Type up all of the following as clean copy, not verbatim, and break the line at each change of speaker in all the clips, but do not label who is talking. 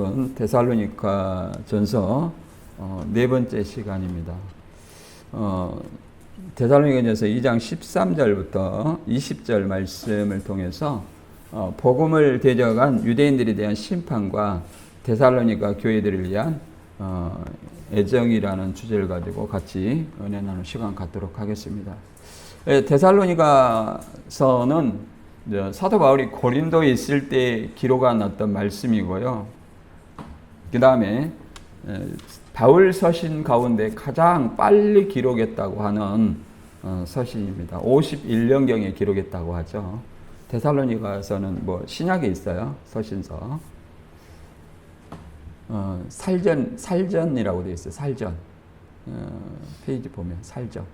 오늘은 데살로니가 전서 네 번째 시간입니다. 데살로니가 전서 2장 13절부터 20절 말씀을 통해서 복음을 대적한 유대인들에 대한 심판과 데살로니가 교회들을 위한 애정이라는 주제를 가지고 같이 은혜 나누는 시간 갖도록 하겠습니다. 데살로니가서는 사도 바울이 고린도에 있을 때 기록한 어떤 말씀이고요. 그 다음에 바울 서신 가운데 가장 빨리 기록했다고 하는 서신입니다. 51년경에 기록했다고 하죠. 데살로니가서는 신약에 있어요. 서신서. 살전이라고 되어 있어요. 살전. 페이지 보면 살전.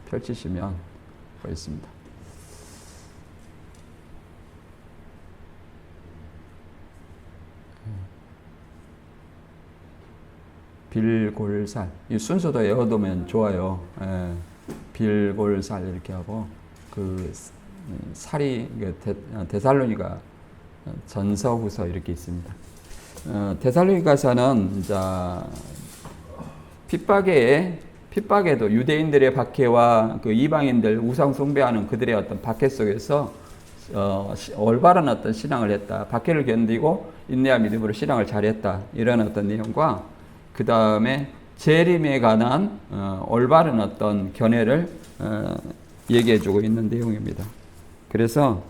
펼치시면 보겠습니다. 빌골살. 이 순서도 외워두면 좋아요. 빌골살 이렇게 하고 살이 데살로니가 전서후서 이렇게 있습니다. 데살로니가서는 핍박에도 유대인들의 박해와 이방인들 우상 숭배하는 그들의 어떤 박해 속에서 올바른 어떤 신앙을 했다. 박해를 견디고 인내와 믿음으로 신앙을 잘했다. 이런 어떤 내용과 그 다음에 재림에 관한 올바른 어떤 견해를 얘기해주고 있는 내용입니다. 그래서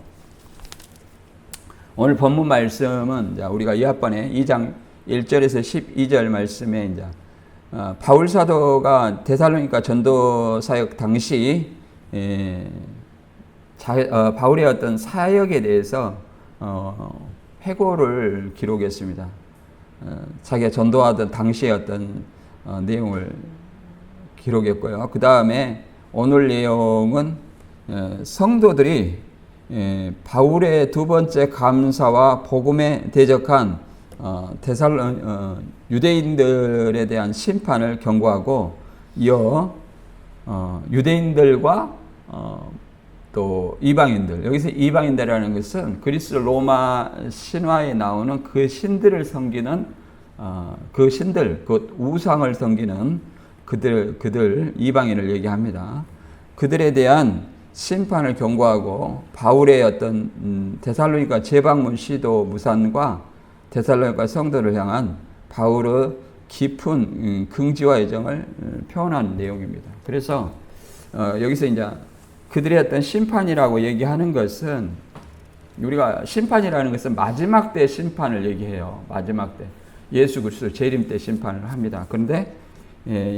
오늘 본문 말씀은 우리가 이합번에 2장 1절에서 12절 말씀에 바울 사도가 데살로니가 전도 사역 당시 바울의 어떤 사역에 대해서 회고를 기록했습니다. 자기가 전도하던 당시의 어떤 내용을 기록했고요. 그 다음에 오늘 내용은 성도들이 바울의 두 번째 감사와 복음에 대적한 유대인들에 대한 심판을 경고하고 이어 유대인들과 또 이방인들, 여기서 이방인들이라는 것은 그리스 로마 신화에 나오는 그 신들을 섬기는 그 신들, 그 우상을 섬기는 그들 이방인을 얘기합니다. 그들에 대한 심판을 경고하고 바울의 어떤 데살로니가 재방문 시도 무산과 데살로니가 성도를 향한 바울의 깊은 긍지와 애정을 표현하는 내용입니다. 그래서 여기서 그들의 어떤 심판이라고 얘기하는 것은 우리가 심판이라는 것은 마지막 때 심판을 얘기해요. 마지막 때 예수 그리스도 재림 때 심판을 합니다. 그런데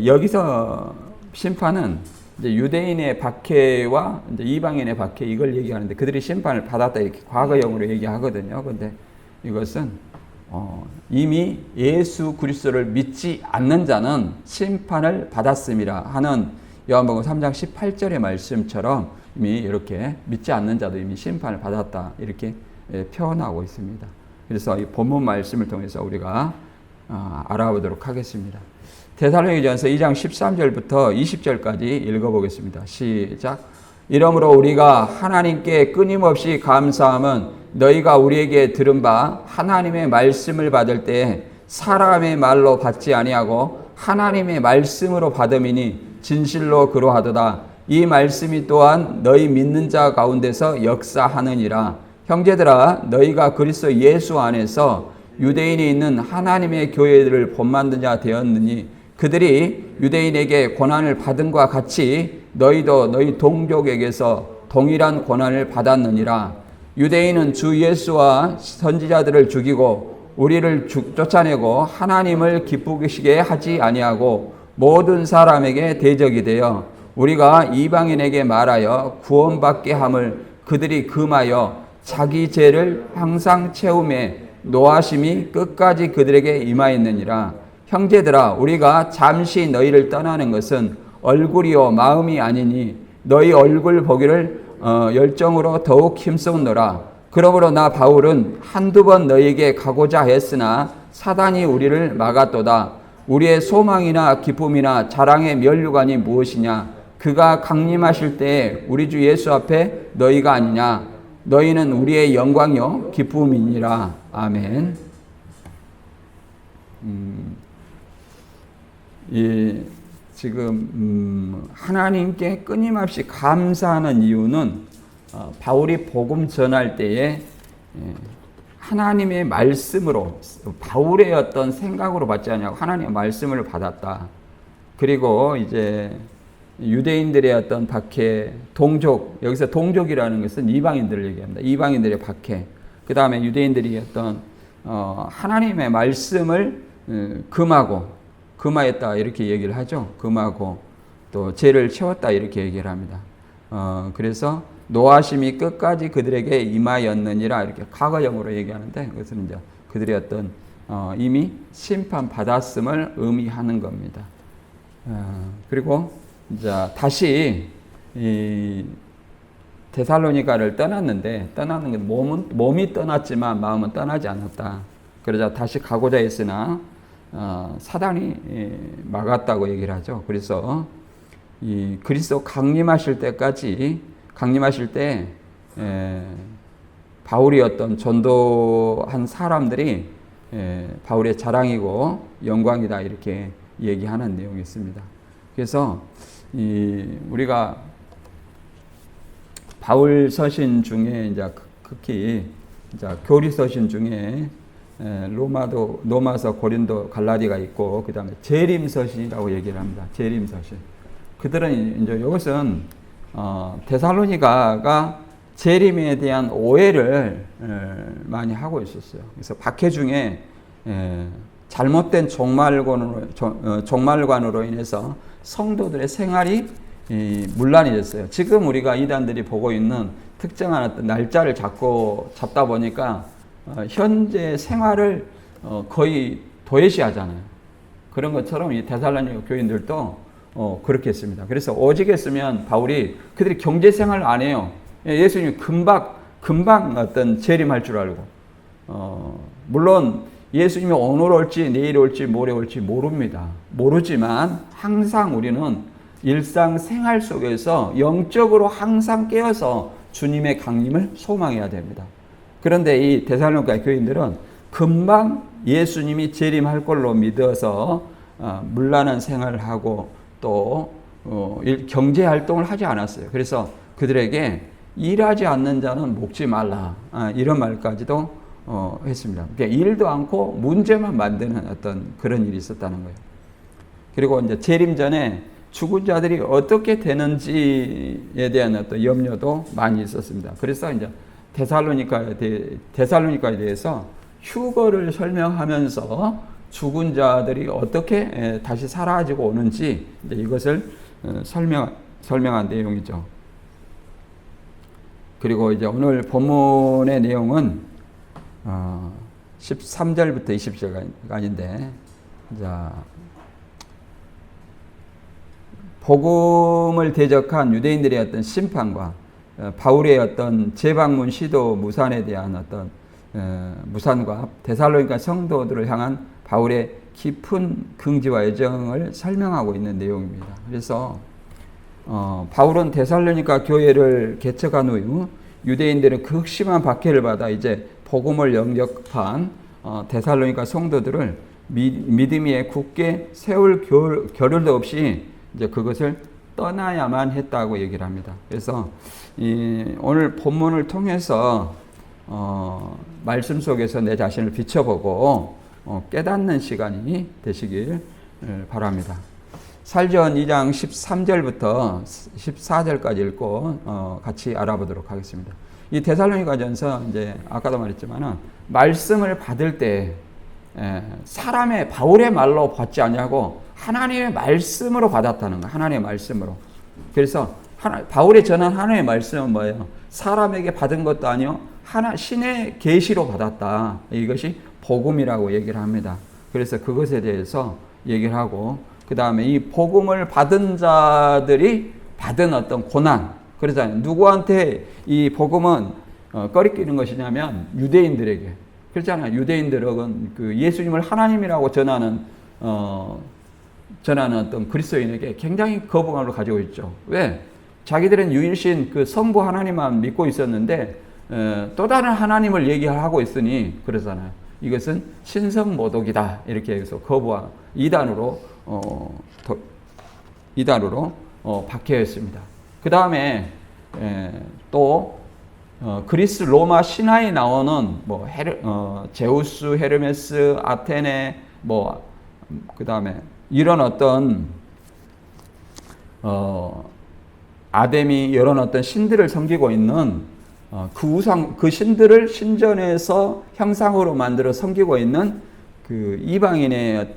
여기서 심판은 유대인의 박해와 이방인의 박해 이걸 얘기하는데 그들이 심판을 받았다 이렇게 과거형으로 얘기하거든요. 그런데 이것은 이미 예수 그리스도를 믿지 않는 자는 심판을 받았음이라 하는 요한복음 3장 18절의 말씀처럼 이미 이렇게 믿지 않는 자도 이미 심판을 받았다 이렇게 표현하고 있습니다. 그래서 이 본문 말씀을 통해서 우리가 알아보도록 하겠습니다. 데살로니가전서 2장 13절부터 20절까지 읽어보겠습니다. 시작. 이러므로 우리가 하나님께 끊임없이 감사함은 너희가 우리에게 들은 바 하나님의 말씀을 받을 때 사람의 말로 받지 아니하고 하나님의 말씀으로 받음이니 진실로 그러하도다. 이 말씀이 또한 너희 믿는 자 가운데서 역사하느니라. 형제들아 너희가 그리스도 예수 안에서 유대인이 있는 하나님의 교회들을 본받는 자 되었느니 그들이 유대인에게 고난을 받은과 같이 너희도 너희 동족에게서 동일한 고난을 받았느니라. 유대인은 주 예수와 선지자들을 죽이고 우리를 쫓아내고 하나님을 기쁘시게 하지 아니하고 모든 사람에게 대적이 되어 우리가 이방인에게 말하여 구원받게 함을 그들이 금하여 자기 죄를 항상 채우매 노하심이 끝까지 그들에게 임하였느니라. 형제들아 우리가 잠시 너희를 떠나는 것은 얼굴이요 마음이 아니니 너희 얼굴 보기를 열정으로 더욱 힘쓰노라. 그러므로 나 바울은 한두 번 너희에게 가고자 했으나 사단이 우리를 막았도다. 우리의 소망이나 기쁨이나 자랑의 면류관이 무엇이냐? 그가 강림하실 때에 우리 주 예수 앞에 너희가 아니냐? 너희는 우리의 영광이요 기쁨이니라. 아멘. 지금 하나님께 끊임없이 감사하는 이유는 바울이 복음 전할 때에 하나님의 말씀으로, 바울의 어떤 생각으로 받지 않냐고 하나님의 말씀을 받았다. 그리고 이제 유대인들의 어떤 박해, 동족, 여기서 동족이라는 것은 이방인들을 얘기합니다. 이방인들의 박해. 그 다음에 유대인들이 어떤 하나님의 말씀을 금하였다 이렇게 얘기를 하죠. 금하고 또 죄를 채웠다 이렇게 얘기를 합니다. 그래서 노하심이 끝까지 그들에게 임하였느니라 이렇게 과거형으로 얘기하는데, 그것은 이제 그들의 어떤 이미 심판 받았음을 의미하는 겁니다. 그리고 이제 다시 이 데살로니가를 떠났는데, 떠나는 게 몸이 떠났지만 마음은 떠나지 않았다. 그러자 다시 가고자 했으나 사단이 막았다고 얘기를 하죠. 그래서 이 그리스도 강림하실 때 바울이 어떤 전도한 사람들이 바울의 자랑이고 영광이다 이렇게 얘기하는 내용이 있습니다. 그래서 우리가 바울 서신 중에 이제 특히 이제 교리 서신 중에 로마서, 고린도, 갈라디가 있고, 그 다음에 재림 서신이라고 얘기를 합니다. 재림 서신. 그들은 이제 이것은 데살로니가가 재림에 대한 오해를 많이 하고 있었어요. 그래서 박해 중에 잘못된 종말관으로 인해서 성도들의 생활이 문란이 됐어요. 지금 우리가 이단들이 보고 있는 특정한 어떤 날짜를 잡다 보니까 현재 생활을 거의 도외시하잖아요. 그런 것처럼 이 데살로니가 교인들도 그렇게 했습니다. 그래서 오직 했으면 바울이 그들이 경제 생활을 안 해요. 예수님이 금방 어떤 재림할 줄 알고, 물론 예수님이 오늘 올지 내일 올지 모레 올지 모릅니다. 모르지만 항상 우리는 일상생활 속에서 영적으로 항상 깨어서 주님의 강림을 소망해야 됩니다. 그런데 이 데살로니가 교인들은 금방 예수님이 재림할 걸로 믿어서 문란한 생활을 하고 또 경제 활동을 하지 않았어요. 그래서 그들에게 일하지 않는 자는 먹지 말라, 이런 말까지도 했습니다. 그러니까 일도 않고 문제만 만드는 어떤 그런 일이 있었다는 거예요. 그리고 이제 재림 전에 죽은 자들이 어떻게 되는지에 대한 어떤 염려도 많이 있었습니다. 그래서 이제 데살로니가에 대해서 휴거를 설명하면서 죽은 자들이 어떻게 다시 사라지고 오는지 이제 이것을 설명한 내용이죠. 그리고 이제 오늘 본문의 내용은 13절부터 20절까지인데, 자, 복음을 대적한 유대인들의 어떤 심판과 바울의 어떤 재방문 시도 무산에 대한 어떤 무산과 데살로니가 성도들을 향한 바울의 깊은 긍지와 애정을 설명하고 있는 내용입니다. 그래서 바울은 데살로니가 교회를 개척한 후 유대인들은 극심한 박해를 받아 이제 복음을 영접한 데살로니가 성도들을 믿음 위에 굳게 세울 겨를도 없이 이제 그것을 떠나야만 했다고 얘기를 합니다. 그래서 오늘 본문을 통해서 말씀 속에서 내 자신을 비춰보고 깨닫는 시간이 되시길 바랍니다. 살전 2장 13절부터 14절까지 읽고 같이 알아보도록 하겠습니다. 이 데살로니가전서 이제 아까도 말했지만은 말씀을 받을 때 사람의 바울의 말로 받지 않냐고 하나님의 말씀으로 받았다는 거예요. 하나님의 말씀으로. 그래서 바울이 전한 하나님의 말씀은 뭐예요? 사람에게 받은 것도 아니요, 신의 계시로 받았다. 이것이 복음이라고 얘기를 합니다. 그래서 그것에 대해서 얘기를 하고, 그 다음에 이 복음을 받은 자들이 받은 어떤 고난, 그러잖아요. 누구한테 이 복음은 꺼리끼는 것이냐면 유대인들에게. 그렇잖아요. 유대인들은 그 예수님을 하나님이라고 전하는 어떤 그리스도인에게 굉장히 거부감을 가지고 있죠. 왜? 자기들은 유일신 그 성부 하나님만 믿고 있었는데 또 다른 하나님을 얘기하고 있으니 그러잖아요. 이것은 신성모독이다 이렇게 해서 거부한 이단으로 박해했습니다. 그 다음에 또 그리스 로마 신화에 나오는 뭐 제우스, 헤르메스, 아테네 뭐 그 다음에 이런 어떤 아데미 이런 어떤 신들을 섬기고 있는 그 신들을 신전에서 형상으로 만들어 섬기고 있는 그 이방인에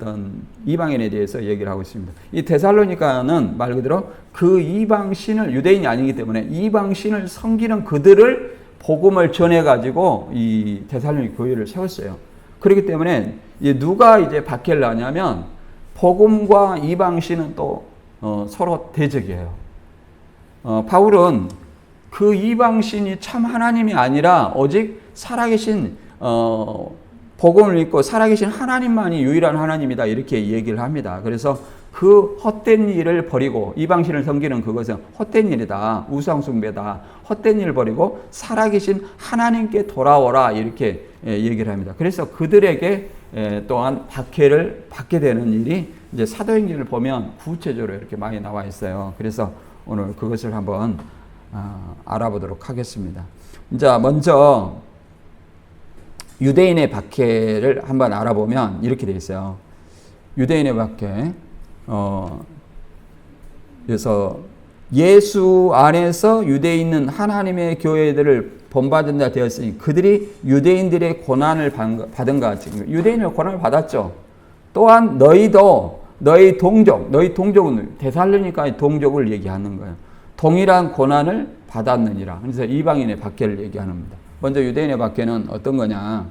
대해서 얘기를 하고 있습니다. 이 데살로니가는 말 그대로 그 이방신을 유대인이 아니기 때문에 이방신을 섬기는 그들을 복음을 전해 가지고 이 데살로니가 교회를 세웠어요. 그렇기 때문에 누가 이제 박해를 하냐면 복음과 이방신은 또 서로 대적이에요. 바울은 그 이방신이 참 하나님이 아니라 오직 살아계신 복음을 믿고 살아계신 하나님만이 유일한 하나님이다 이렇게 얘기를 합니다. 그래서 그 헛된 일을 버리고 이방신을 섬기는 그것은 헛된 일이다. 우상숭배다. 헛된 일을 버리고 살아계신 하나님께 돌아오라 이렇게 얘기를 합니다. 그래서 그들에게 또한 박해를 받게 되는 일이 이제 사도행전을 보면 구체적으로 이렇게 많이 나와 있어요. 그래서 오늘 그것을 한번 알아보도록 하겠습니다. 자, 먼저 유대인의 박해를 한번 알아보면 이렇게 되어 있어요. 유대인의 박해. 그래서 예수 안에서 유대에 있는 하나님의 교회들을 본받은 자 되었으니 그들이 유대인들의 고난을 받은 것 같이 유대인의 고난을 받았죠. 또한 너희도 너희 동족은 데살로니가의 동족을 얘기하는 거예요. 동일한 고난을 받았느니라. 그래서 이방인의 박해를 얘기하는 겁니다. 먼저 유대인의 박해는 어떤 거냐?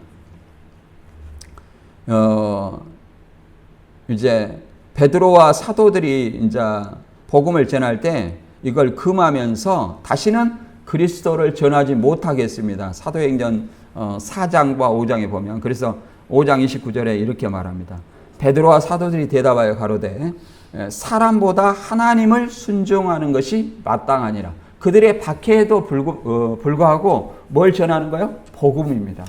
이제 베드로와 사도들이 이제 복음을 전할 때 이걸 금하면서 다시는 그리스도를 전하지 못하겠습니다. 사도행전 4장과 5장에 보면 그래서 5장 29절에 이렇게 말합니다. 베드로와 사도들이 대답하여 가로되 사람보다 하나님을 순종하는 것이 마땅하니라. 그들의 박해에도 불구하고 뭘 전하는 거예요? 복음입니다.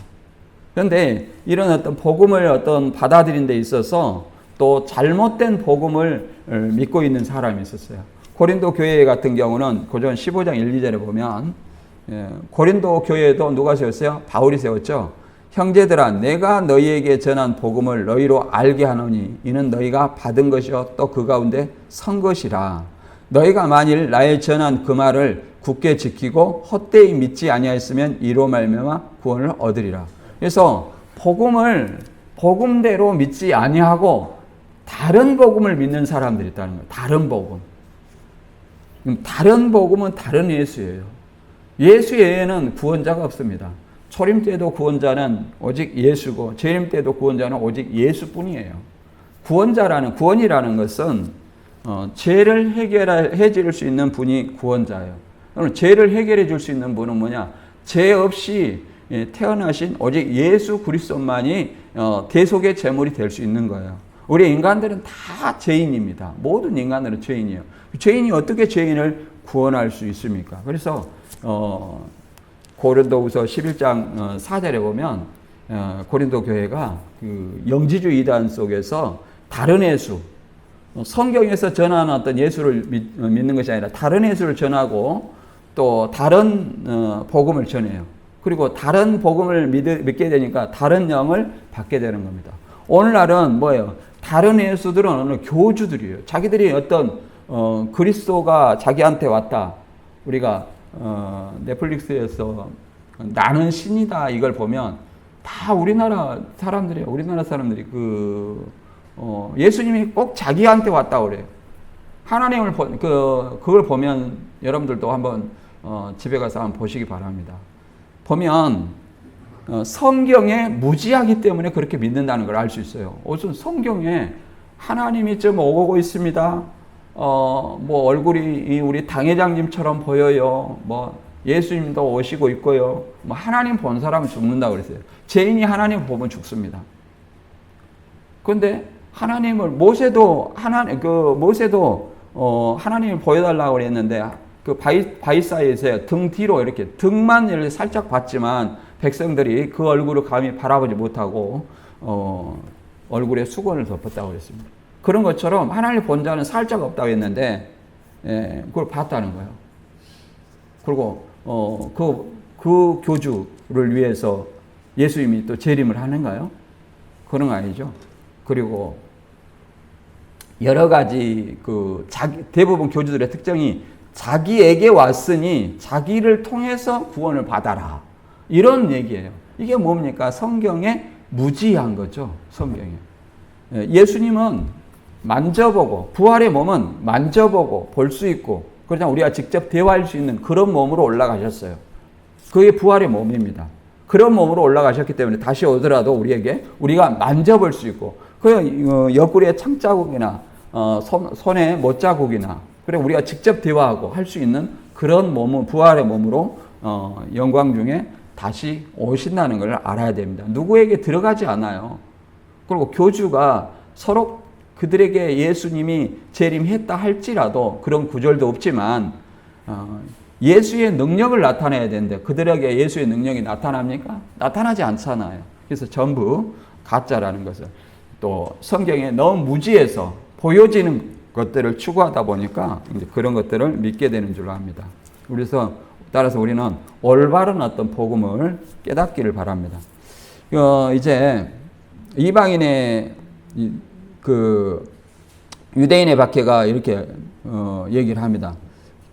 그런데 이런 어떤 복음을 받아들인 데 있어서 또 잘못된 복음을 믿고 있는 사람이 있었어요. 고린도 교회 같은 경우는 고전 15장 1, 2절에 보면 고린도 교회도 누가 세웠어요? 바울이 세웠죠. 형제들아 내가 너희에게 전한 복음을 너희로 알게 하노니 이는 너희가 받은 것이요 또 그 가운데 선 것이라. 너희가 만일 나의 전한 그 말을 굳게 지키고 헛되이 믿지 아니하였으면 이로 말미암아 구원을 얻으리라. 그래서 복음을 복음대로 믿지 아니하고 다른 복음을 믿는 사람들이 있다는 거예요. 다른 복음. 다른 복음은 다른 예수예요. 예수 외에는 구원자가 없습니다. 초림 때도 구원자는 오직 예수고 재림 때도 구원자는 오직 예수뿐이에요. 구원이라는 것은 죄를 해결해 줄 수 있는 분이 구원자예요. 죄를 해결해 줄 수 있는 분은 뭐냐? 죄 없이 태어나신 오직 예수 그리스도만이 대속의 제물이 될 수 있는 거예요. 우리 인간들은 다 죄인입니다. 모든 인간들은 죄인이에요. 죄인이 어떻게 죄인을 구원할 수 있습니까? 그래서 고린도후서 11장 4절에 보면 고린도 교회가 그 영지주의 이단 속에서 다른 예수, 성경에서 전하는 어떤 예수를 믿는 것이 아니라 다른 예수를 전하고 또 다른 복음을 전해요. 그리고 다른 복음을 믿게 되니까 다른 영을 받게 되는 겁니다. 오늘날은 뭐예요? 다른 예수들은 어느 교주들이에요. 자기들이 어떤 그리스도가 자기한테 왔다. 우리가 넷플릭스에서 나는 신이다 이걸 보면 다 우리나라 사람들이에요. 우리나라 사람들이 예수님이 꼭 자기한테 왔다 그래요. 하나님을 그걸 보면 여러분들도 한번 집에 가서 한번 보시기 바랍니다. 보면 성경에 무지하기 때문에 그렇게 믿는다는 걸 알 수 있어요. 무슨 성경에 하나님이 좀 오고 있습니다. 뭐 얼굴이 우리 당회장님처럼 보여요. 뭐 예수님도 오시고 있고요. 뭐 하나님 본 사람은 죽는다고 그랬어요. 죄인이 하나님 보면 죽습니다. 그런데 모세도 하나님을 보여달라고 그랬는데 그 바위 사이에서 등 뒤로 이렇게 등만 이렇게 살짝 봤지만 백성들이 그 얼굴을 감히 바라보지 못하고 얼굴에 수건을 덮었다고 그랬습니다. 그런 것처럼 하나님의 본자는 살짝 없다고 했는데 그걸 봤다는 거예요. 그리고 그 교주를 위해서 예수님이 또 재림을 하는가요? 그런 거 아니죠. 그리고 여러 가지 대부분 교주들의 특징이 자기에게 왔으니 자기를 통해서 구원을 받아라. 이런 얘기예요. 이게 뭡니까? 성경에 무지한 거죠. 성경에. 예수님은 만져보고, 부활의 몸은 만져보고 볼 수 있고, 그러자 우리가 직접 대화할 수 있는 그런 몸으로 올라가셨어요. 그게 부활의 몸입니다. 그런 몸으로 올라가셨기 때문에 다시 오더라도 우리가 만져볼 수 있고, 그 옆구리에 창자국이나 손에 못자국이나, 그래 우리가 직접 대화하고 할 수 있는 그런 몸은 부활의 몸으로 영광 중에 다시 오신다는 걸 알아야 됩니다. 누구에게 들어가지 않아요. 그리고 교주가 서로 그들에게 예수님이 재림했다 할지라도 그런 구절도 없지만 예수의 능력을 나타내야 되는데 그들에게 예수의 능력이 나타납니까? 나타나지 않잖아요. 그래서 전부 가짜라는 것을 또 성경에 너무 무지해서 보여지는 것들을 추구하다 보니까 이제 그런 것들을 믿게 되는 줄로 압니다. 따라서 우리는 올바른 어떤 복음을 깨닫기를 바랍니다. 이제 이방인의 유대인의 박해가 이렇게 얘기를 합니다.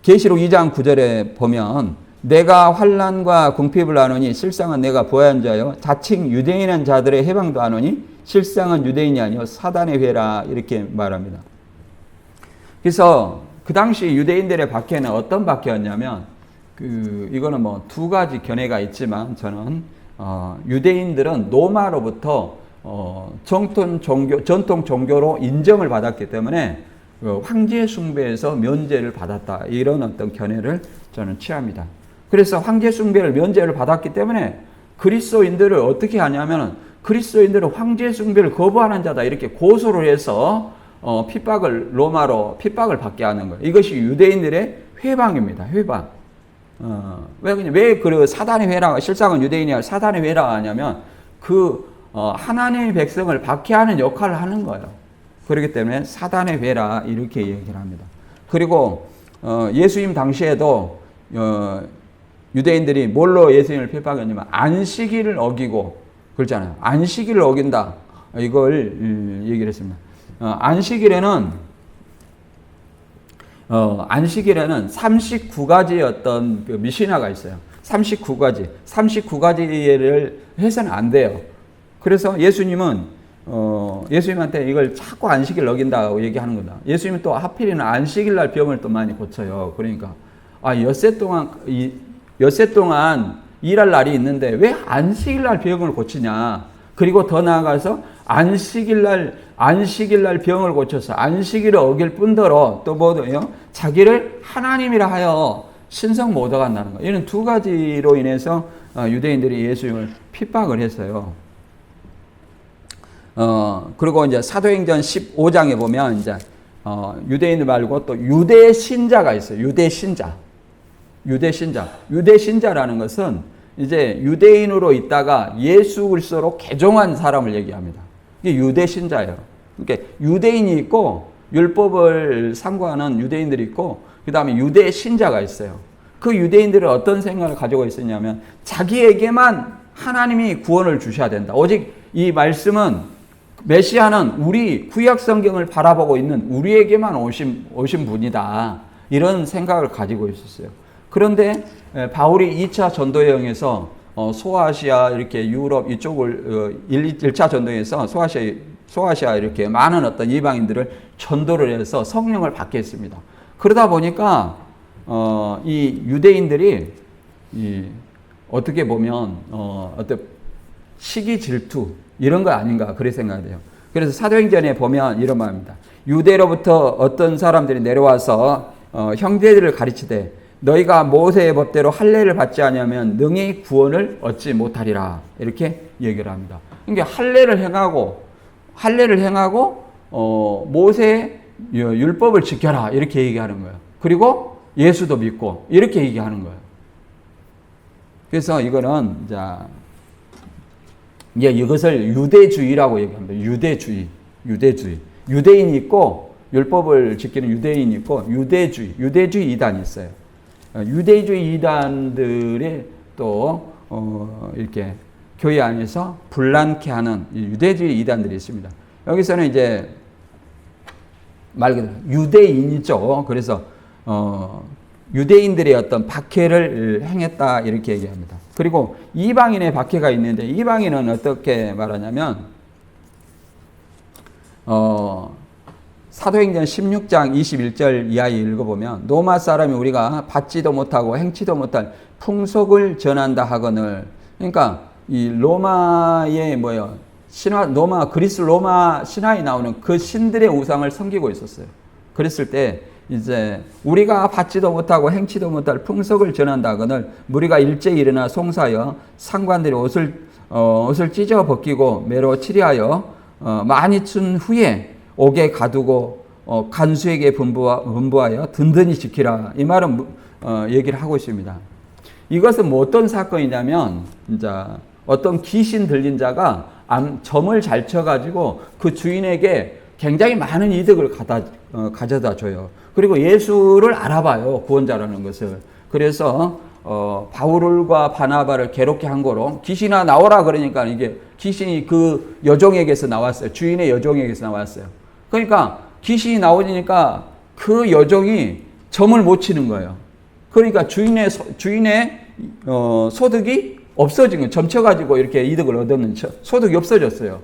계시록 2장 9절에 보면 내가 환난과 궁핍을 하노니 실상은 내가 부하한 자요 자칭 유대인한 자들의 해방도 하노니 실상은 유대인이 아니요 사단의 회라 이렇게 말합니다. 그래서 그 당시 유대인들의 박해는 어떤 박해였냐면 이거는 뭐 두 가지 견해가 있지만 저는 유대인들은 로마로부터 전통 종교로 인정을 받았기 때문에 황제 숭배에서 면제를 받았다 이런 어떤 견해를 저는 취합니다. 그래서 황제 숭배를 면제를 받았기 때문에 그리스도인들을 어떻게 하냐면 그리스도인들은 황제 숭배를 거부하는 자다 이렇게 고소를 해서 로마로 핍박을 받게 하는 거예요. 이것이 유대인들의 회방입니다. 회방. 왜 사단의 회라, 실상은 유대인이 사단의 회라 하냐면 하나님의 백성을 박해하는 역할을 하는 거예요. 그렇기 때문에 사단의 회라 이렇게 얘기를 합니다. 그리고 예수님 당시에도 유대인들이 뭘로 예수님을 핍박했냐면 안식일을 어기고 그렇잖아요. 안식일을 어긴다. 이걸 얘기를 했습니다. 안식일에는 39가지의 어떤 미시나가 있어요. 39가지를 해서는 안 돼요. 그래서 예수님한테 이걸 자꾸 안식일 어긴다고 얘기하는 거다. 예수님은 또 하필이면 안식일 날 병을 또 많이 고쳐요. 그러니까 엿새 동안 일할 날이 있는데 왜 안식일 날 병을 고치냐. 그리고 더 나아가서 안식일 날 병을 고쳐서 안식일을 어길 뿐더러 또 뭐예요? 자기를 하나님이라 하여 신성 못 얻어간다는 거. 이런 두 가지로 인해서 유대인들이 예수님을 핍박을 했어요. 그리고 이제 사도행전 15장에 보면 이제 유대인들 말고 또 유대 신자가 있어요. 유대 신자라는 것은 이제 유대인으로 있다가 예수 그리스도로 개종한 사람을 얘기합니다. 이게 유대 신자예요. 그러니까 유대인이 있고 율법을 상고하는 유대인들이 있고 그 다음에 유대 신자가 있어요. 그 유대인들은 어떤 생각을 가지고 있었냐면 자기에게만 하나님이 구원을 주셔야 된다. 오직 이 말씀은 메시아는 우리 구약 성경을 바라보고 있는 우리에게만 오신 분이다. 이런 생각을 가지고 있었어요. 그런데 바울이 2차 전도 여행에서 소아시아 이렇게 유럽 이쪽을 1차 전도에서 소아시아 이렇게 많은 어떤 이방인들을 전도를 해서 성령을 받게 했습니다. 그러다 보니까 이 유대인들이 어떻게 보면 어떤 시기 질투 이런 거 아닌가 그렇게 생각돼요. 그래서 사도행전에 보면 이런 말입니다. 유대로부터 어떤 사람들이 내려와서 형제들을 가르치되 너희가 모세의 법대로 할례를 받지 않으면 능히 구원을 얻지 못하리라 이렇게 얘기를 합니다. 그러니까 할례를 행하고 모세의 율법을 지켜라 이렇게 얘기하는 거예요. 그리고 예수도 믿고 이렇게 얘기하는 거예요. 그래서 이거는 이제 이것을 유대주의라고 얘기합니다. 유대주의. 유대인이 있고 율법을 지키는 유대인이 있고 유대주의 이단이 있어요. 유대주의 이단들이 또 이렇게 교회 안에서 분란케 하는 유대주의 이단들이 있습니다. 여기서는 이제 말 그대로 유대인이죠. 그래서 유대인들의 어떤 박해를 행했다 이렇게 얘기합니다. 그리고 이방인의 박해가 있는데 이방인은 어떻게 말하냐면 사도행전 16장 21절 이하에 읽어보면 로마 사람이 우리가 받지도 못하고 행치도 못할 풍속을 전한다 하거늘. 그러니까 이 로마의 그리스 로마 신화에 나오는 그 신들의 우상을 섬기고 있었어요. 그랬을 때 이제 우리가 받지도 못하고 행치도 못할 풍속을 전한다 하거늘 무리가 일제히 일어나 송사하여 상관들이 옷을 찢어 벗기고 매로 치리하여 많이 춘 후에 옥에 가두고 간수에게 분부하여 든든히 지키라. 이 말은 얘기를 하고 있습니다. 이것은 어떤 사건이냐면 이제 어떤 귀신 들린 자가 점을 잘 쳐가지고 그 주인에게 굉장히 많은 이득을 가져다 줘요. 그리고 예수를 알아봐요. 구원자라는 것을. 그래서 바울과 바나바를 괴롭게 한 거로 귀신아 나오라 그러니까 이게 귀신이 그 여종에게서 나왔어요. 주인의 여종에게서 나왔어요. 그러니까 귀신이 나오니까 그 여종이 점을 못 치는 거예요. 그러니까 주인의 소득이 없어진 거예요. 점쳐가지고 이렇게 이득을 얻었는 소득이 없어졌어요.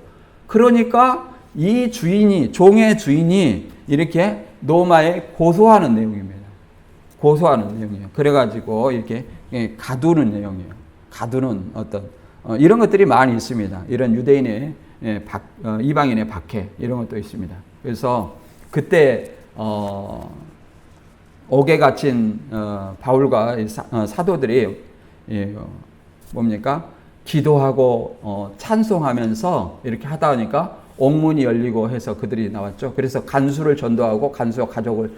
그러니까 이 종의 주인이 이렇게 로마에 고소하는 내용입니다. 고소하는 내용이에요. 그래가지고 이렇게 가두는 내용이에요. 가두는 어떤 이런 것들이 많이 있습니다. 이런 유대인의 이방인의 박해 이런 것도 있습니다. 그래서 그때 옥에 갇힌 바울과 사도들이 뭡니까? 기도하고 찬송하면서 이렇게 하다 보니까 옥문이 열리고 해서 그들이 나왔죠. 그래서 간수를 전도하고 간수와 가족을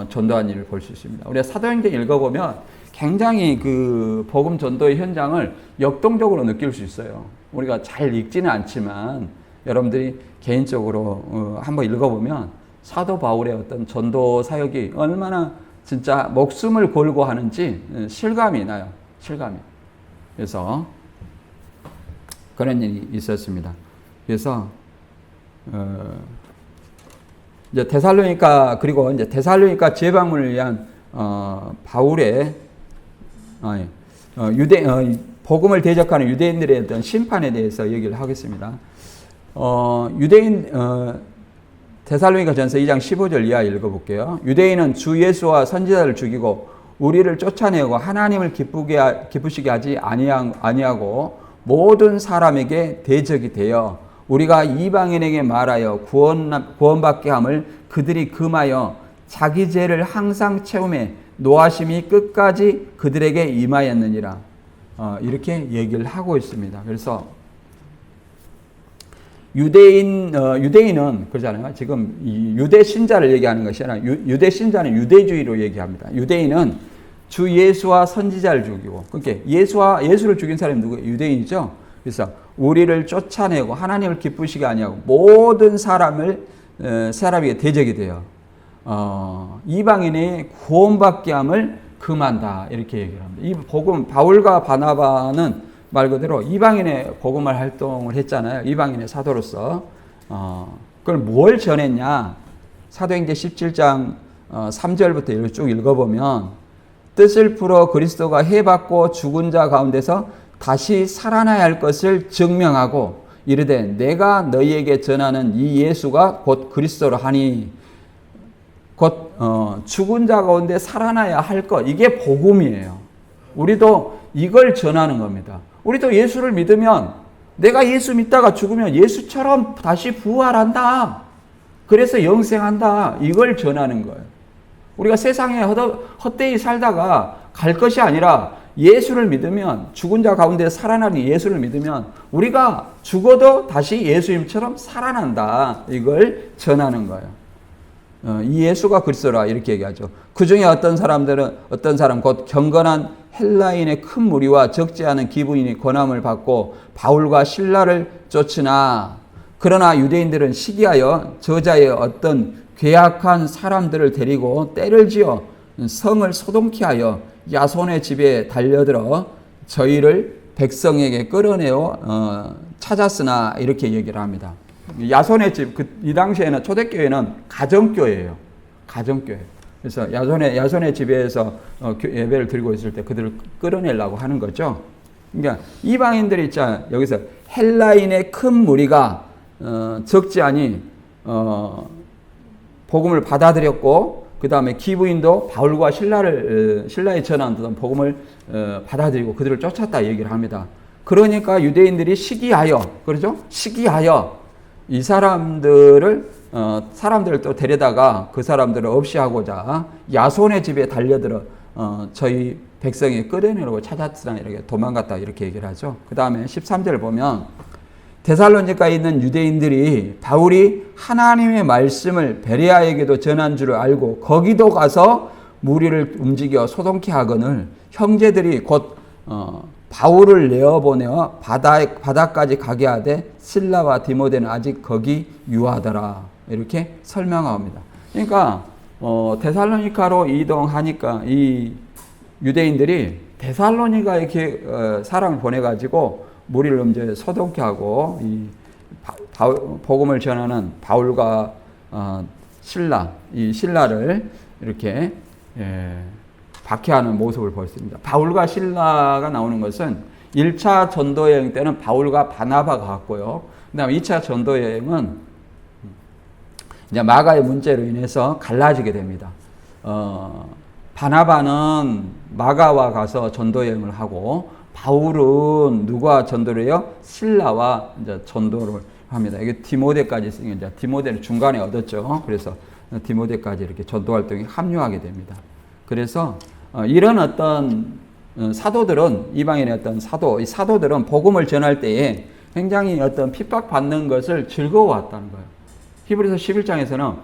전도한 일을 볼 수 있습니다. 우리가 사도행전 읽어보면 굉장히 그 복음 전도의 현장을 역동적으로 느낄 수 있어요. 우리가 잘 읽지는 않지만 여러분들이 개인적으로 한번 읽어보면 사도 바울의 어떤 전도 사역이 얼마나 진짜 목숨을 걸고 하는지 실감이 나요. 실감이. 그래서 그런 일이 있었습니다. 그래서 이제 데살로니가 그리고 이제 데살로니가 재방문을 위한 바울의 복음을 대적하는 유대인들의 어떤 심판에 대해서 얘기를 하겠습니다. 데살로니가 전서 2장 15절 이하 읽어볼게요. 유대인은 주 예수와 선지자를 죽이고 우리를 쫓아내고 하나님을 기쁘시게 하지 아니하고 모든 사람에게 대적이 되어 우리가 이방인에게 말하여 구원받게 함을 그들이 금하여 자기 죄를 항상 채우매 노하심이 끝까지 그들에게 임하였느니라. 이렇게 얘기를 하고 있습니다. 그래서 유대인은 그러잖아요. 지금 유대 신자를 얘기하는 것이 아니라 유대 신자는 유대주의로 얘기합니다. 유대인은 주 예수와 선지자를 죽이고, 그러니까 예수를 죽인 사람이 누구예요? 유대인이죠. 그래서 우리를 쫓아내고 하나님을 기쁘시게 아니하고 모든 사람에게 대적이 돼요. 이방인의 구원받게 함을 금한다 이렇게 얘기를 합니다. 이 복음 바울과 바나바는 말 그대로 이방인의 복음을 활동을 했잖아요. 이방인의 사도로서. 그걸 뭘 전했냐? 사도행전 17장 3절부터 쭉 읽어보면 뜻을 풀어 그리스도가 해받고 죽은 자 가운데서 다시 살아나야 할 것을 증명하고 이르되 내가 너희에게 전하는 이 예수가 곧 그리스도로 하니 곧 죽은 자 가운데 살아나야 할 것, 이게 복음이에요. 우리도 이걸 전하는 겁니다. 우리도 예수를 믿으면 내가 예수 믿다가 죽으면 예수처럼 다시 부활한다. 그래서 영생한다. 이걸 전하는 거예요. 우리가 세상에 헛되이 살다가 갈 것이 아니라 예수를 믿으면, 죽은 자 가운데 살아나는 예수를 믿으면 우리가 죽어도 다시 예수님처럼 살아난다. 이걸 전하는 거예요. 이 예수가 그리스도라 이렇게 얘기하죠. 그 중에 어떤 사람 곧 경건한 헬라인의 큰 무리와 적지 않은 기부인이 권함을 받고 바울과 실라를 쫓으나 그러나 유대인들은 시기하여 저자의 어떤 괴악한 사람들을 데리고 때를 지어 성을 소동케 하여 야손의 집에 달려들어 저희를 백성에게 끌어내어 찾았으나 이렇게 얘기를 합니다. 야손의 집, 이 당시에는 초대교회는 가정교회예요. 가정교회. 그래서 야손의 집에서 예배를 드리고 있을 때 그들을 끌어내려고 하는 거죠. 그러니까 이방인들이 있잖아요. 여기서 헬라인의 큰 무리가 적지 아니 복음을 받아들였고 그 다음에 기부인도 바울과 신라에 전한 복음을 받아들이고 그들을 쫓았다 얘기를 합니다. 그러니까 유대인들이 시기하여 그렇죠? 시기하여 이 사람들을 또 데려다가 그 사람들을 없이 하고자 야손의 집에 달려들어 저희 백성이 끌어내려고 찾았으나 이렇게 도망갔다 이렇게 얘기를 하죠. 그 다음에 13절을 보면 데살로니가에 있는 유대인들이 바울이 하나님의 말씀을 베레아에게도 전한 줄을 알고 거기도 가서 무리를 움직여 소동케 하거늘 형제들이 곧 바울을 내어보내어 바다까지 가게 하되 실라와 디모데는 아직 거기 유하더라 이렇게 설명합니다. 그러니까 데살로니가로 이동하니까 이 유대인들이 데살로니가에 이렇게 사람을 보내가지고 무리를 이제 소동케 하고 이 복음을 전하는 바울과 이 신라를 이렇게 박해하는 모습을 보였습니다. 바울과 신라가 나오는 것은 1차 전도 여행 때는 바울과 바나바가 갔고요. 그다음에 2차 전도 여행은 이제 마가의 문제로 인해서 갈라지게 됩니다. 바나바는 마가와 가서 전도 여행을 하고 바울은 누가 전도를 해요? 신라와 이제 전도를 합니다. 이게 디모데까지 있으니까 이제 디모데를 중간에 얻었죠. 그래서 디모데까지 이렇게 전도 활동에 합류하게 됩니다. 그래서 이런 어떤 사도들은 이방인의 어떤 이 사도들은 복음을 전할 때에 굉장히 어떤 핍박받는 것을 즐거워했다는 거예요. 히브리서 11장에서는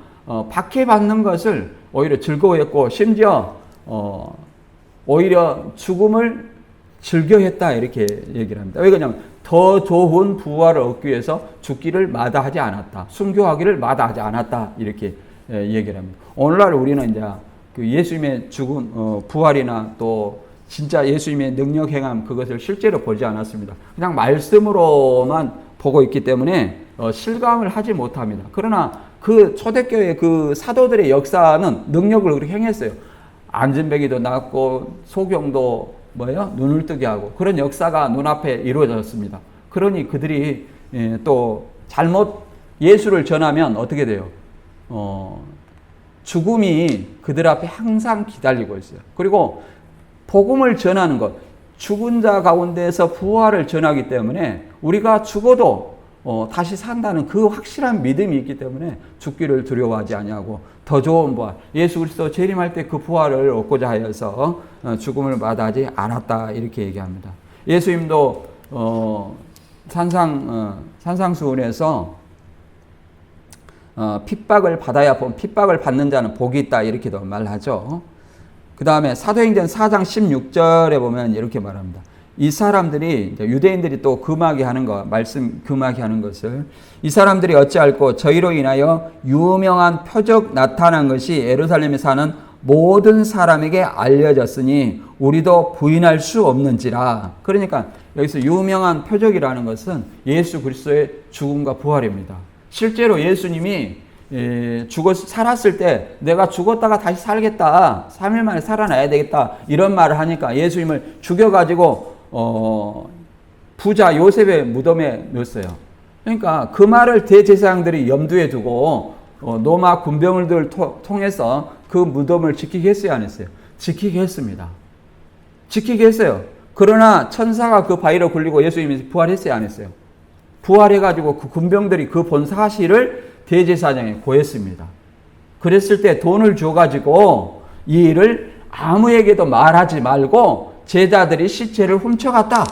박해받는 것을 오히려 즐거워했고 심지어 오히려 죽음을 즐겨했다 이렇게 얘기를 합니다. 왜 그러냐면 더 좋은 부활을 얻기 위해서 죽기를 마다하지 않았다. 순교하기를 마다하지 않았다 이렇게 얘기를 합니다. 오늘날 우리는 이제 그 예수님의 죽음, 부활이나 또 진짜 예수님의 능력 행함 그것을 실제로 보지 않았습니다. 그냥 말씀으로만 보고 있기 때문에 실감을 하지 못합니다. 그러나 그 초대교회 그 사도들의 역사는 능력을 그렇게 행했어요. 안진뱅이도 낫고 소경도 눈을 뜨게 하고 그런 역사가 눈앞에 이루어졌습니다. 그러니 그들이 또 잘못 예수를 전하면 어떻게 돼요? 죽음이 그들 앞에 항상 기다리고 있어요. 그리고 복음을 전하는 것, 죽은 자 가운데서 부활을 전하기 때문에 우리가 죽어도 다시 산다는 그 확실한 믿음이 있기 때문에 죽기를 두려워하지 아니하고 더 좋은 부활, 예수 그리스도 재림할 때 그 부활을 얻고자 하여서 죽음을 마다하지 않았다 이렇게 얘기합니다. 예수님도 산상수훈에서 핍박을 받는 자는 복이 있다 이렇게도 말하죠. 그 다음에 사도행전 4장 16절에 보면 이렇게 말합니다. 이 사람들이 유대인들이 또 금하게 하는 것, 말씀 금하게 하는 것을 이 사람들이 어찌할꼬 저희로 인하여 유명한 표적 나타난 것이 예루살렘에 사는 모든 사람에게 알려졌으니 우리도 부인할 수 없는지라. 그러니까 여기서 유명한 표적이라는 것은 예수 그리스도의 죽음과 부활입니다. 실제로 예수님이 살았을 때 내가 죽었다가 다시 살겠다, 3일 만에 살아나야 되겠다 이런 말을 하니까 예수님을 죽여가지고 부자 요셉의 무덤에 넣었어요. 그러니까 그 말을 대제사장들이 염두에 두고 로마 군병들을 통해서 그 무덤을 지키게 했어요, 안 했어요? 지키게 했습니다. 지키게 했어요. 그러나 천사가 그 바위로 굴리고 예수님이 부활했어요, 안 했어요? 부활해가지고 그 군병들이 그 본 사실을 대제사장에 고했습니다. 그랬을 때 돈을 줘가지고 이 일을 아무에게도 말하지 말고 제자들이 시체를 훔쳐갔다.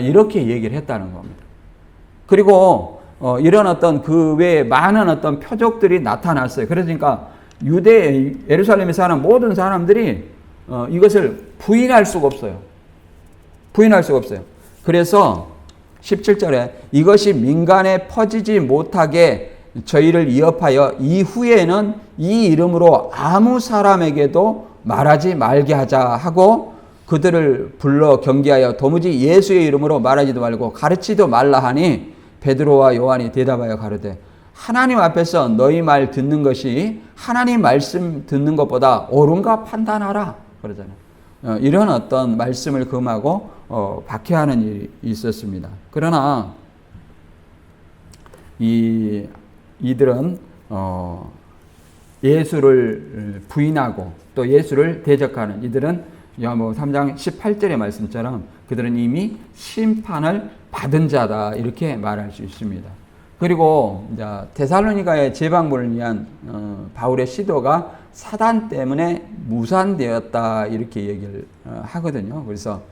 이렇게 얘기를 했다는 겁니다. 그리고 이런 어떤 그 외에 많은 어떤 표적들이 나타났어요. 그러니까 유대 예루살렘에 사는 모든 사람들이 이것을 부인할 수가 없어요. 부인할 수가 없어요. 그래서 17절에 이것이 민간에 퍼지지 못하게 저희를 위협하여 이후에는 이 이름으로 아무 사람에게도 말하지 말게 하자 하고 그들을 불러 경계하여 도무지 예수의 이름으로 말하지도 말고 가르치지도 말라 하니 베드로와 요한이 대답하여 가로되 하나님 앞에서 너희 말 듣는 것이 하나님 말씀 듣는 것보다 옳은가 판단하라 그러잖아요. 이런 어떤 말씀을 금하고 박해하는 일이 있었습니다. 그러나 이들은 예수를 부인하고 또 예수를 대적하는 이들은 요한복음 3장 18절의 말씀처럼 그들은 이미 심판을 받은 자다 이렇게 말할 수 있습니다. 그리고 이제 데살로니가의 재방문을 위한 바울의 시도가 사단 때문에 무산되었다 이렇게 얘기를 하거든요. 그래서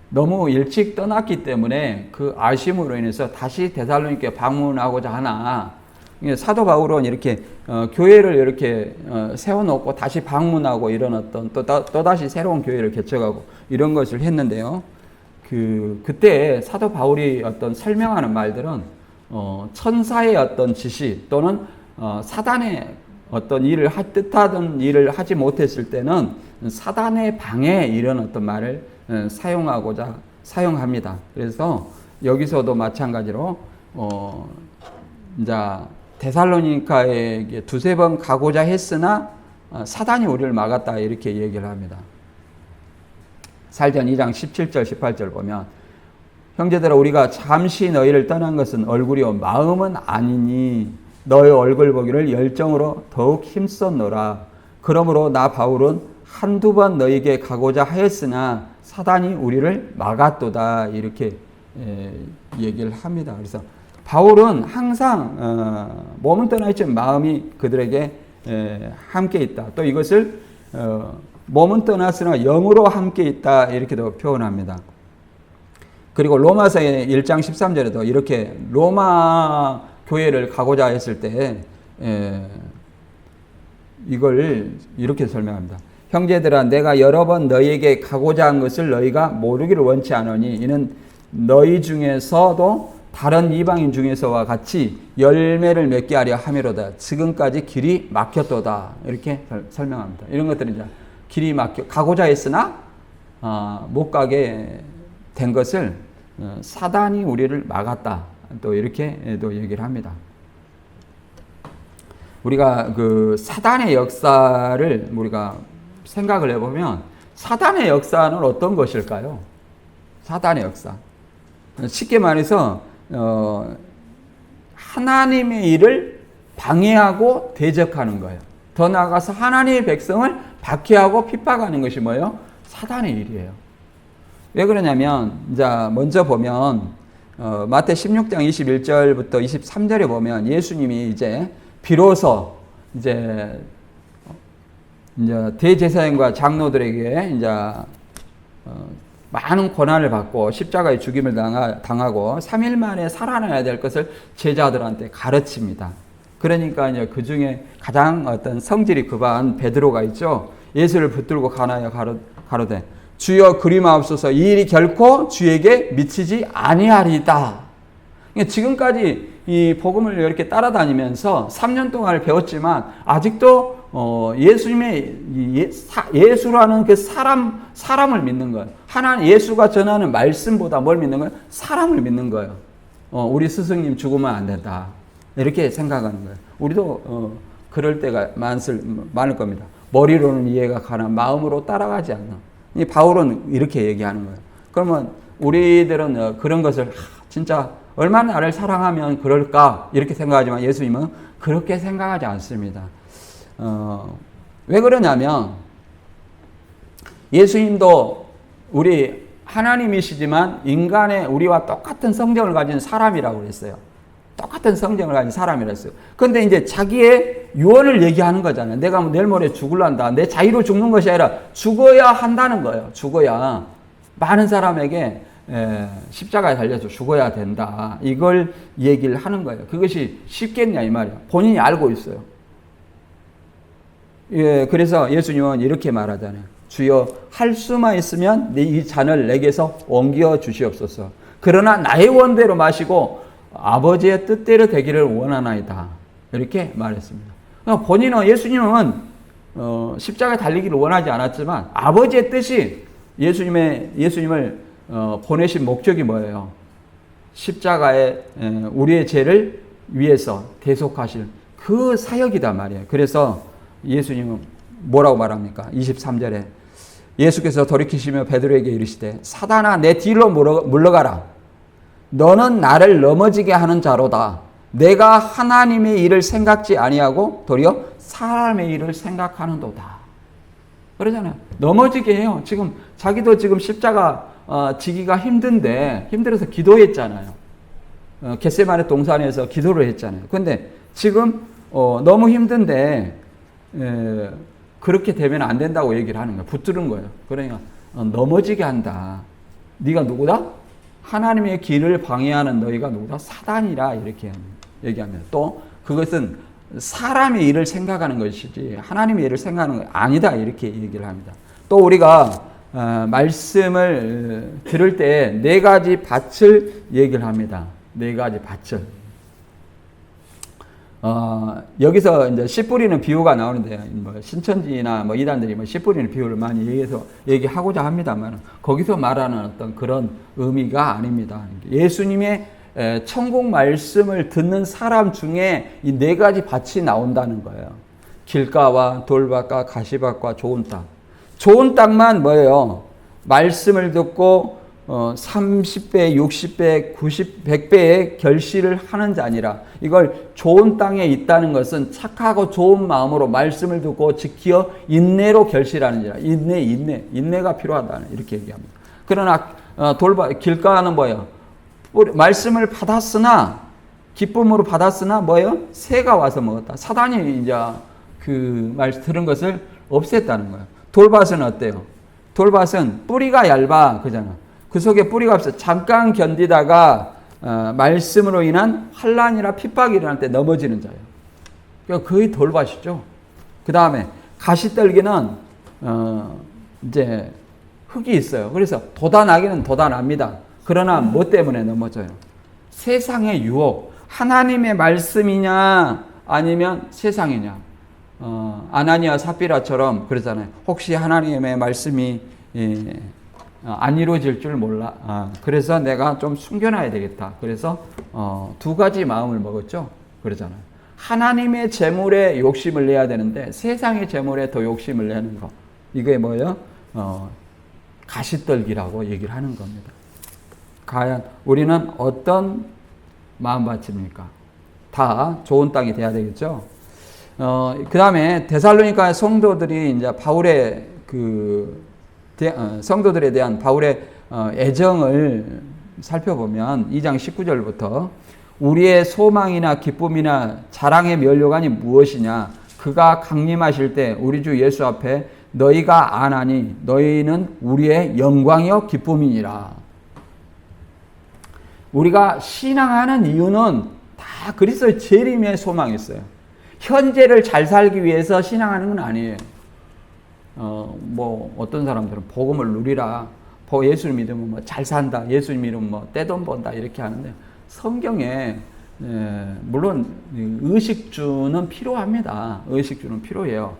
너무 일찍 떠났기 때문에 그 아쉬움으로 인해서 다시 데살로니가에 방문하고자 하나 사도 바울은 이렇게 교회를 이렇게 세워놓고 다시 방문하고 이런 어떤 또다시 새로운 교회를 개척하고 이런 것을 했는데요. 그때 사도 바울이 어떤 설명하는 말들은 천사의 어떤 지시 또는 사단의 어떤 일을 뜻하던 일을 하지 못했을 때는 사단의 방해 이런 어떤 말을 사용합니다. 그래서 여기서도 마찬가지로 이제 데살로니가에게 두세 번 가고자 했으나 사단이 우리를 막았다 이렇게 얘기를 합니다. 살전 2장 17절 18절 보면 형제들아 우리가 잠시 너희를 떠난 것은 얼굴이요 마음은 아니니 너의 얼굴 보기를 열정으로 더욱 힘썼노라. 그러므로 나 바울은 한두 번 너희에게 가고자 하였으나 사단이 우리를 막았도다 이렇게 얘기를 합니다. 그래서 바울은 항상 몸은 떠나 있지만 마음이 그들에게 함께 있다. 또 이것을 몸은 떠났으나 영으로 함께 있다 이렇게도 표현합니다. 그리고 로마서의 1장 13절에도 이렇게 로마 교회를 가고자 했을 때 이걸 이렇게 설명합니다. 형제들아 내가 여러 번 너희에게 가고자 한 것을 너희가 모르기를 원치 않으니 이는 너희 중에서도 다른 이방인 중에서와 같이 열매를 맺게 하려 함이로다. 지금까지 길이 막혔도다. 이렇게 설명합니다. 이런 것들은 이제 길이 가고자 했으나 못 가게 된 것을 사단이 우리를 막았다. 또 이렇게 또 얘기를 합니다. 우리가 그 사단의 역사를 우리가 생각을 해보면 사단의 역사는 어떤 것일까요? 사단의 역사. 쉽게 말해서 하나님의 일을 방해하고 대적하는 거예요. 더 나아가서 하나님의 백성을 박해하고 핍박하는 것이 뭐예요? 사단의 일이에요. 왜 그러냐면 이제 먼저 보면 마태 16장 21절부터 23절에 보면 예수님이 이제 비로소 이제 대제사장과 장로들에게 이제 많은 고난을 받고 십자가의 죽임을 당하고 3일 만에 살아나야 될 것을 제자들한테 가르칩니다. 그러니까 이제 그 중에 가장 어떤 성질이 급한 베드로가 있죠. 예수를 붙들고 가나여 가로되 주여 그리마옵소서 이 일이 결코 주에게 미치지 아니하리이다. 그러니까 지금까지 이 복음을 이렇게 따라다니면서 3년 동안 배웠지만 아직도 예수라는 그 사람을 믿는 거예요. 하나님 예수가 전하는 말씀보다 뭘 믿는 거예요? 사람을 믿는 거예요. 우리 스승님 죽으면 안 된다. 이렇게 생각하는 거예요. 우리도 그럴 때가 많을 겁니다. 머리로는 이해가 가나 마음으로 따라가지 않는. 이 바울은 이렇게 얘기하는 거예요. 그러면 우리들은 그런 것을 진짜 얼마나 나를 사랑하면 그럴까 이렇게 생각하지만 예수님은 그렇게 생각하지 않습니다. 왜 그러냐면 예수님도 우리 하나님이시지만 인간의 우리와 똑같은 성정을 가진 사람이라고 그랬어요. 똑같은 성정을 가진 사람이라 했어요. 그런데 이제 자기의 유언을 얘기하는 거잖아요. 내가 내일 모레 죽을란다. 내 자유로 죽는 것이 아니라 죽어야 한다는 거예요. 죽어야. 많은 사람에게 십자가에 달려서 죽어야 된다. 이걸 얘기를 하는 거예요. 그것이 쉽겠냐 이 말이에요. 본인이 알고 있어요. 예, 그래서 예수님은 이렇게 말하잖아요. 주여 할 수만 있으면 이 잔을 내게서 옮겨 주시옵소서. 그러나 나의 원대로 마시고 아버지의 뜻대로 되기를 원하나이다. 이렇게 말했습니다. 그러니까 본인은 예수님은 십자가에 달리기를 원하지 않았지만 아버지의 뜻이 예수님을 보내신 목적이 뭐예요? 십자가에 우리의 죄를 위해서 대속하실 그 사역이단 말이에요. 그래서 예수님은 뭐라고 말합니까? 23절에 예수께서 돌이키시며 베드로에게 이르시되 사단아 내 뒤로 물러가라. 너는 나를 넘어지게 하는 자로다. 내가 하나님의 일을 생각지 아니하고 도리어 사람의 일을 생각하는도다. 그러잖아요. 넘어지게 해요. 자기도 지금 십자가 지기가 힘들어서 기도했잖아요. 겟세마네 동산에서 기도를 했잖아요. 그런데 지금 너무 힘든데 그렇게 되면 안 된다고 얘기를 하는 거예요. 붙들은 거예요. 그러니까 넘어지게 한다. 네가 누구다? 하나님의 길을 방해하는 너희가 누구다? 사단이라 이렇게 얘기합니다. 또 그것은 사람의 일을 생각하는 것이지 하나님의 일을 생각하는 거 아니다 이렇게 얘기를 합니다. 또 우리가 말씀을 들을 때 네 가지 밭을 얘기를 합니다. 네 가지 밭을. 여기서 이제 씨 뿌리는 비유가 나오는데, 신천지나 이단들이 씨 뿌리는 비유를 많이 얘기하고자 합니다만, 거기서 말하는 어떤 그런 의미가 아닙니다. 예수님의 천국 말씀을 듣는 사람 중에 이 네 가지 밭이 나온다는 거예요. 길가와 돌밭과 가시밭과 좋은 땅. 좋은 땅만 뭐예요? 말씀을 듣고 30배, 60배, 90, 100배의 결실을 하는 자니라. 이걸 좋은 땅에 있다는 것은 착하고 좋은 마음으로 말씀을 듣고 지키어 인내로 결실하는지라. 인내가 필요하다는 이렇게 얘기합니다. 그러나 길가는 뭐예요? 말씀을 받았으나 기쁨으로 받았으나 뭐예요? 새가 와서 먹었다. 사단이 이제 그 말 들은 것을 없앴다는 거예요. 돌밭은 어때요? 돌밭은 뿌리가 얇아 그잖아. 그 속에 뿌리가 없어. 잠깐 견디다가 말씀으로 인한 환난이나 핍박이 일어날 때 넘어지는 자예요. 그러니까 거의 돌밭이죠. 그 다음에 가시떨기는 이제 흙이 있어요. 그래서 돋아나기는 돋아납니다. 그러나 뭐 때문에 넘어져요? 세상의 유혹. 하나님의 말씀이냐 아니면 세상이냐. 아나니아 삽비라처럼 그러잖아요. 혹시 하나님의 말씀이 안 이루어질 줄 몰라. 그래서 내가 좀 숨겨놔야 되겠다. 그래서 두 가지 마음을 먹었죠. 그러잖아요. 하나님의 재물에 욕심을 내야 되는데 세상의 재물에 더 욕심을 내는 거. 이게 뭐예요? 가시떨기라고 얘기를 하는 겁니다. 과연 우리는 어떤 마음밭입니까? 다 좋은 땅이 돼야 되겠죠. 그 다음에 데살로니가 성도들이 이제 바울의 성도들에 대한 바울의 애정을 살펴보면 2장 19절부터 우리의 소망이나 기쁨이나 자랑의 면류관이 무엇이냐? 그가 강림하실 때 우리 주 예수 앞에 너희가 아나니 너희는 우리의 영광이요 기쁨이니라. 우리가 신앙하는 이유는 다 그리스도의 재림의 소망이 있어요. 현재를 잘 살기 위해서 신앙하는 건 아니에요. 어떤 사람들은 복음을 누리라. 예수를 믿으면 잘 산다. 예수를 믿으면 떼돈 번다. 이렇게 하는데 성경에 물론 의식주는 필요합니다. 의식주는 필요해요.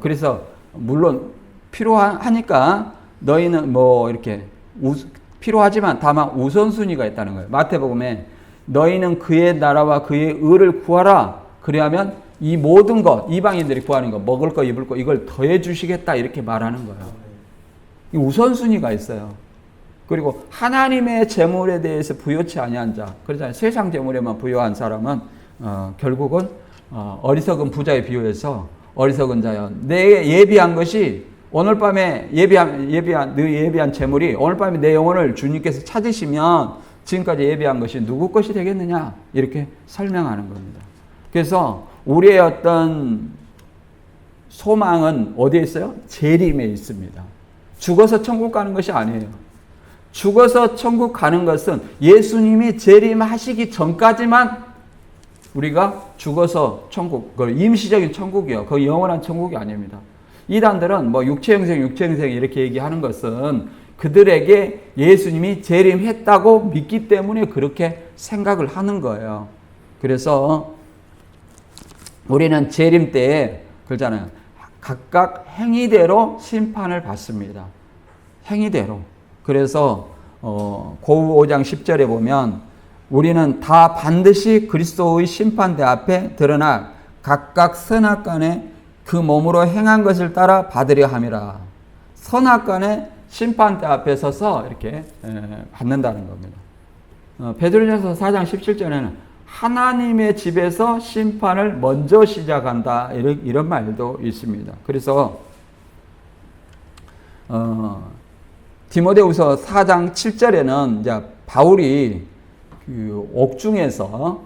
그래서 물론 필요하니까 너희는 이렇게 필요하지만 다만 우선순위가 있다는 거예요. 마태복음에 너희는 그의 나라와 그의 의를 구하라. 그래야면 이 모든 것, 이방인들이 구하는 것, 먹을 거, 입을 거, 이걸 더해 주시겠다 이렇게 말하는 거예요. 이 우선순위가 있어요. 그리고 하나님의 재물에 대해서 부요치 아니한 자, 그렇잖아요. 세상 재물에만 부요한 사람은 결국은 어리석은 부자에 비유해서 어리석은 자여. 내 예비한 것이 오늘 밤에 예비한 재물이 오늘 밤에 내 영혼을 주님께서 찾으시면 지금까지 예비한 것이 누구 것이 되겠느냐 이렇게 설명하는 겁니다. 그래서 우리의 어떤 소망은 어디에 있어요? 재림에 있습니다. 죽어서 천국 가는 것이 아니에요. 죽어서 천국 가는 것은 예수님이 재림하시기 전까지만 우리가 죽어서 천국, 그 임시적인 천국이요. 그 영원한 천국이 아닙니다. 이단들은 뭐 육체형생 이렇게 얘기하는 것은 그들에게 예수님이 재림했다고 믿기 때문에 그렇게 생각을 하는 거예요. 그래서 우리는 재림 때에 그러잖아요. 각각 행위대로 심판을 받습니다. 행위대로. 그래서 고우 5장 10절에 보면 우리는 다 반드시 그리스도의 심판대 앞에 드러나 각각 선악간에 그 몸으로 행한 것을 따라 받으려 함이라. 선악간에 심판대 앞에 서서 이렇게 받는다는 겁니다. 베드로전서 4장 17절에는 하나님의 집에서 심판을 먼저 시작한다. 이런 말도 있습니다. 그래서 디모데후서 4장 7절에는 이제 바울이 그 옥중에서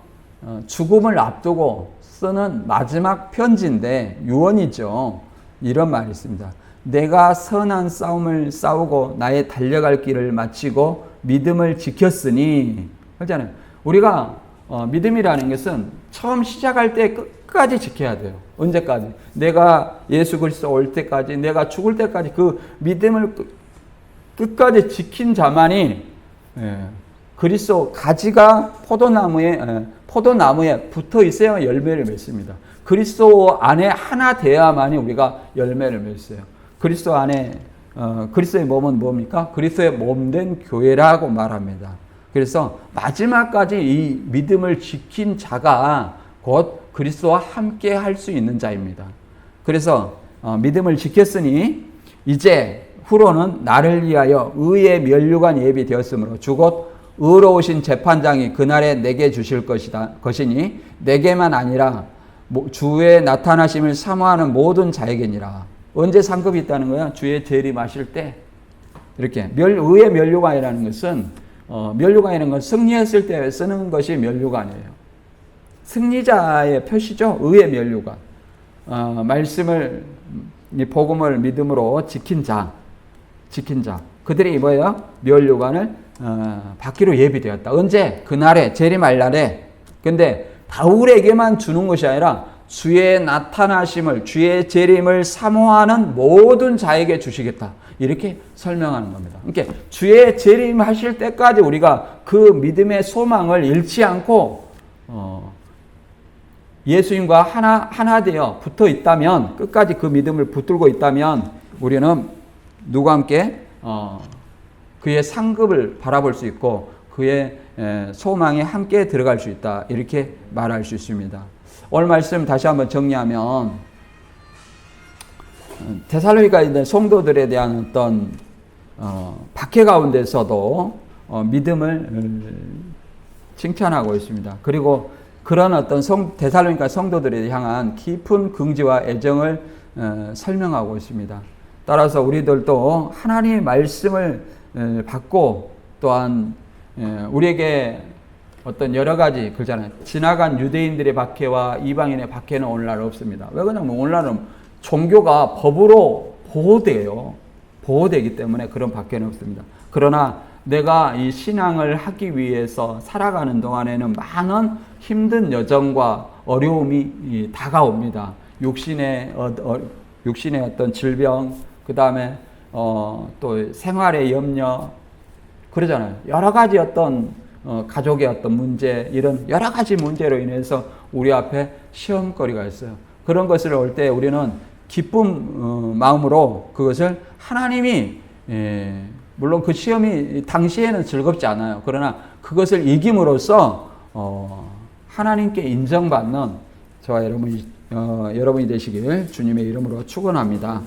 죽음을 앞두고 쓰는 마지막 편지인데 유언이죠. 이런 말이 있습니다. 내가 선한 싸움을 싸우고 나의 달려갈 길을 마치고 믿음을 지켰으니 그렇잖아요. 우리가 믿음이라는 것은 처음 시작할 때 끝까지 지켜야 돼요. 언제까지? 내가 예수 그리스도 올 때까지, 내가 죽을 때까지 그 믿음을 끝까지 지킨 자만이 그리스도 가지가 포도나무에 붙어 있어야 열매를 맺습니다. 그리스도 안에 하나 돼야만이 우리가 열매를 맺어요. 그리스도 안에 그리스도의 몸은 뭡니까? 그리스도의 몸된 교회라고 말합니다. 그래서 마지막까지 이 믿음을 지킨 자가 곧 그리스도와 함께 할 수 있는 자입니다. 그래서 믿음을 지켰으니 이제 후로는 나를 위하여 의의 면류관 예비되었으므로 주곧 의로우신 재판장이 그날에 내게 주실 것이니 내게만 아니라 주의 나타나심을 사모하는 모든 자에게니라. 언제 상급이 있다는 거야? 주의 재림하실 때. 이렇게 의의 면류관이라는 것은 면류관이라는 건 승리했을 때 쓰는 것이 면류관이에요. 승리자의 표시죠. 의의 면류관. 말씀을 복음을 믿음으로 지킨 자. 그들이 뭐예요? 면류관을 받기로 예비되었다. 언제? 그날에, 재림할 날에. 근데 바울에게만 주는 것이 아니라 주의 나타나심을, 주의 재림을 사모하는 모든 자에게 주시겠다. 이렇게 설명하는 겁니다. 그러니까 주의 재림하실 때까지 우리가 그 믿음의 소망을 잃지 않고 예수님과 하나 되어 붙어 있다면, 끝까지 그 믿음을 붙들고 있다면 우리는 누구와 함께 그의 상급을 바라볼 수 있고 그의 소망에 함께 들어갈 수 있다. 이렇게 말할 수 있습니다. 오늘 말씀 다시 한번 정리하면 데살로니가 성도들에 대한 어떤 박해 가운데서도 믿음을 칭찬하고 있습니다. 그리고 그런 어떤 데살로니가 성도들에 향한 깊은 긍지와 애정을 설명하고 있습니다. 따라서 우리들도 하나님의 말씀을 받고 또한 우리에게 어떤 여러 가지 그렇잖아요. 지나간 유대인들의 박해와 이방인의 박해는 오늘날 없습니다. 왜 그러냐면 오늘날은 종교가 법으로 보호되기 때문에 그런 박해는 없습니다. 그러나 내가 이 신앙을 하기 위해서 살아가는 동안에는 많은 힘든 여정과 어려움이 다가옵니다. 육신의 어떤 질병, 그 다음에 또 생활의 염려, 그러잖아요. 여러 가지 어떤 가족의 어떤 문제, 이런 여러 가지 문제로 인해서 우리 앞에 시험거리가 있어요. 그런 것을 올 때 우리는 기쁜 마음으로 그것을 하나님이 물론 그 시험이 당시에는 즐겁지 않아요. 그러나 그것을 이김으로써 하나님께 인정받는 저와 여러분이 되시길 주님의 이름으로 축원합니다.